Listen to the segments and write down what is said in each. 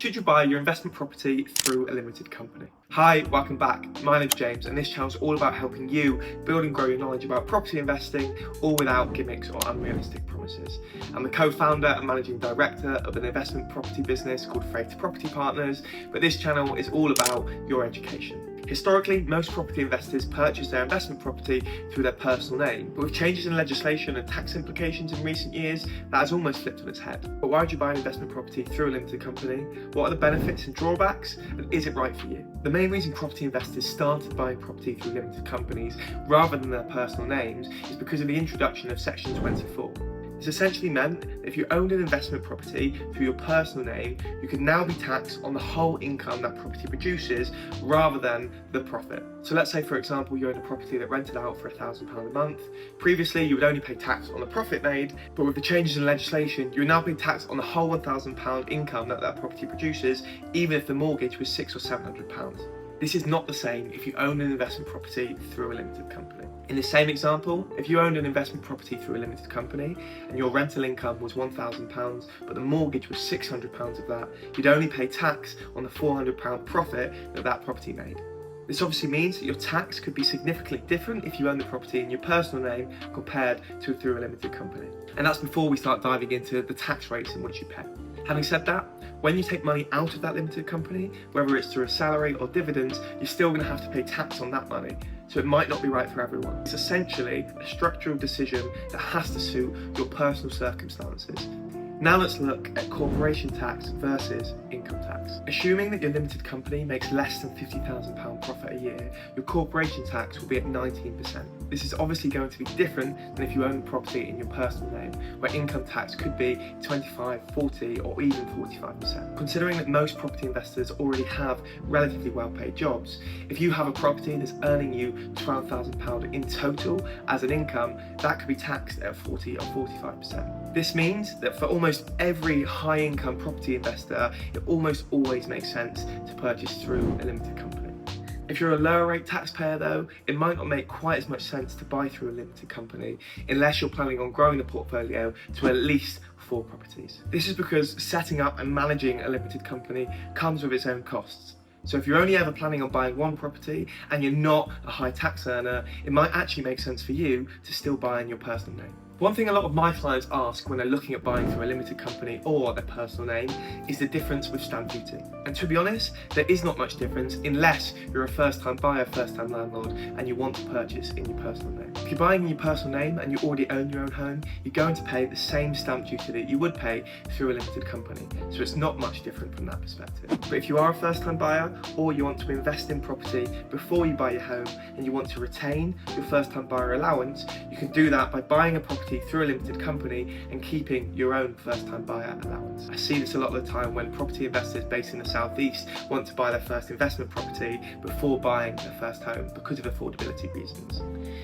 Should you buy your investment property through a limited company? Hi, welcome back. My name's James and this channel is all about helping you build and grow your knowledge about property investing, all without gimmicks or unrealistic promises. I'm the co-founder and managing director of an investment property business called Freighter Property Partners, but this channel is all about your education. Historically, most property investors purchase their investment property through their personal name, but with changes in legislation and tax implications in recent years, that has almost flipped on its head. But why would you buy an investment property through a limited company? What are the benefits and drawbacks, and is it right for you? The main reason property investors started buying property through limited companies rather than their personal names is because of the introduction of Section 24. This essentially meant that if you owned an investment property through your personal name, you could now be taxed on the whole income that property produces rather than the profit. So let's say, for example, you owned a property that rented out for £1,000 a month. Previously, you would only pay tax on the profit made, but with the changes in legislation, you would now pay tax on the whole £1,000 income that property produces, even if the mortgage was £600 or £700. This is not the same if you own an investment property through a limited company. In the same example, if you owned an investment property through a limited company and your rental income was £1,000 but the mortgage was £600 of that, you'd only pay tax on the £400 profit that property made. This obviously means that your tax could be significantly different if you own the property in your personal name compared to through a limited company. And that's before we start diving into the tax rates in which you pay. Having said that, when you take money out of that limited company, whether it's through a salary or dividends, you're still going to have to pay tax on that money. So it might not be right for everyone. It's essentially a structural decision that has to suit your personal circumstances. Now let's look at corporation tax versus income tax. Assuming that your limited company makes less than £50,000 profit a year, your corporation tax will be at 19%. This is obviously going to be different than if you own property in your personal name, where income tax could be 25, 40 or even 45%. Considering that most property investors already have relatively well-paid jobs, if you have a property that's earning you £12,000 in total as an income, that could be taxed at 40 or 45%. This means that for almost every high-income property investor, it almost always makes sense to purchase through a limited company. If you're a lower rate taxpayer though, it might not make quite as much sense to buy through a limited company unless you're planning on growing the portfolio to at least 4 properties. This is because setting up and managing a limited company comes with its own costs. So if you're only ever planning on buying one property and you're not a high tax earner, it might actually make sense for you to still buy in your personal name. One thing a lot of my clients ask when they're looking at buying through a limited company or their personal name is the difference with stamp duty. And to be honest, there is not much difference unless you're a first-time buyer, first-time landlord, and you want to purchase in your personal name. If you're buying in your personal name and you already own your own home, you're going to pay the same stamp duty that you would pay through a limited company. So it's not much different from that perspective. But if you are a first-time buyer or you want to invest in property before you buy your home and you want to retain your first-time buyer allowance, you can do that by buying a property through a limited company and keeping your own first-time buyer allowance. I see this a lot of the time when property investors based in the southeast want to buy their first investment property before buying their first home because of affordability reasons.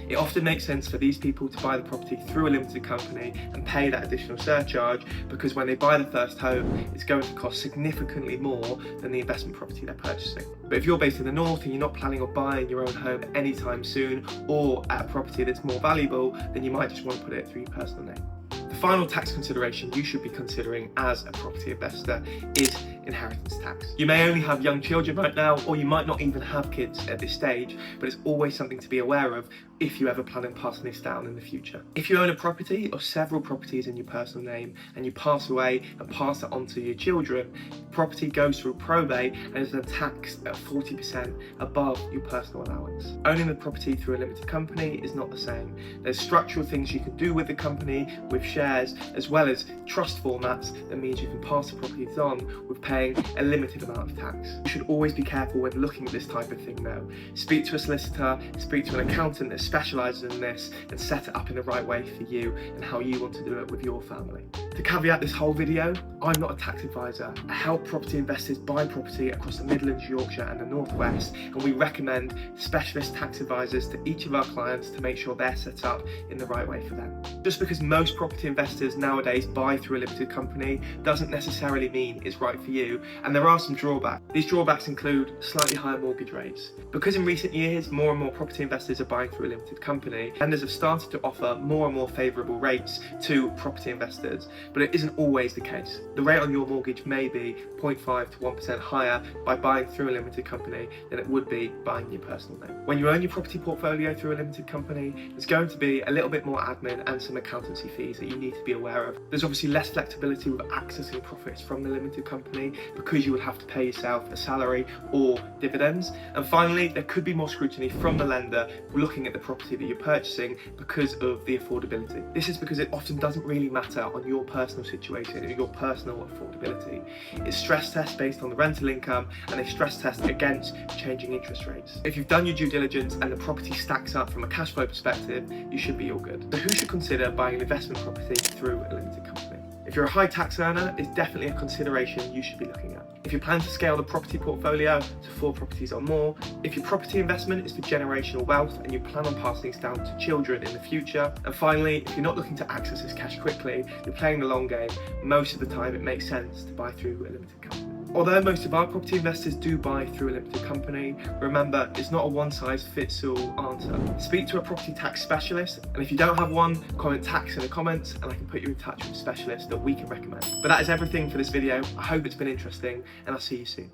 It often makes sense for these people to buy the property through a limited company and pay that additional surcharge because when they buy the first home, it's going to cost significantly more than the investment property they're purchasing. But if you're based in the north and you're not planning on buying your own home anytime soon or at a property that's more valuable, then you might just want to put it through your personal name. The final tax consideration you should be considering as a property investor is inheritance tax. You may only have young children right now, or you might not even have kids at this stage, but it's always something to be aware of if you ever plan on passing this down in the future. If you own a property or several properties in your personal name and you pass away and pass it on to your children, property goes through probate and is then taxed at 40% above your personal allowance. Owning the property through a limited company is not the same. There's structural things you can do with the company, with shares, as well as trust formats that means you can pass the properties on with paying a limited amount of tax. You should always be careful when looking at this type of thing though. Speak to a solicitor, speak to an accountant that specialises in this and set it up in the right way for you and how you want to do it with your family. To caveat this whole video, I'm not a tax advisor. I help property investors buy property across the Midlands, Yorkshire and the North West, and we recommend specialist tax advisors to each of our clients to make sure they're set up in the right way for them. Just because most property investors nowadays buy through a limited company doesn't necessarily mean it's right for you. you, and there are some drawbacks. These drawbacks include slightly higher mortgage rates. Because in recent years, more and more property investors are buying through a limited company, lenders have started to offer more and more favourable rates to property investors, but it isn't always the case. The rate on your mortgage may be 0.5 to 1% higher by buying through a limited company than it would be buying your personal name. When you own your property portfolio through a limited company, there's going to be a little bit more admin and some accountancy fees that you need to be aware of. There's obviously less flexibility with accessing profits from the limited company because you would have to pay yourself a salary or dividends. And finally, there could be more scrutiny from the lender looking at the property that you're purchasing because of the affordability. This is because it often doesn't really matter on your personal situation or your personal affordability. It's stress tests based on the rental income and a stress test against changing interest rates. If you've done your due diligence and the property stacks up from a cash flow perspective, you should be all good. So who should consider buying an investment property through a limited company? If you're a high tax earner, it's definitely a consideration you should be looking at. If you plan to scale the property portfolio to 4 properties or more, if your property investment is for generational wealth and you plan on passing this down to children in the future, and finally, if you're not looking to access this cash quickly, you're playing the long game, most of the time it makes sense to buy through a limited company. Although most of our property investors do buy through a limited company, remember, it's not a one-size-fits-all answer. Speak to a property tax specialist, and if you don't have one, comment tax in the comments and I can put you in touch with a specialist that we can recommend. But that is everything for this video. I hope it's been interesting, and I'll see you soon.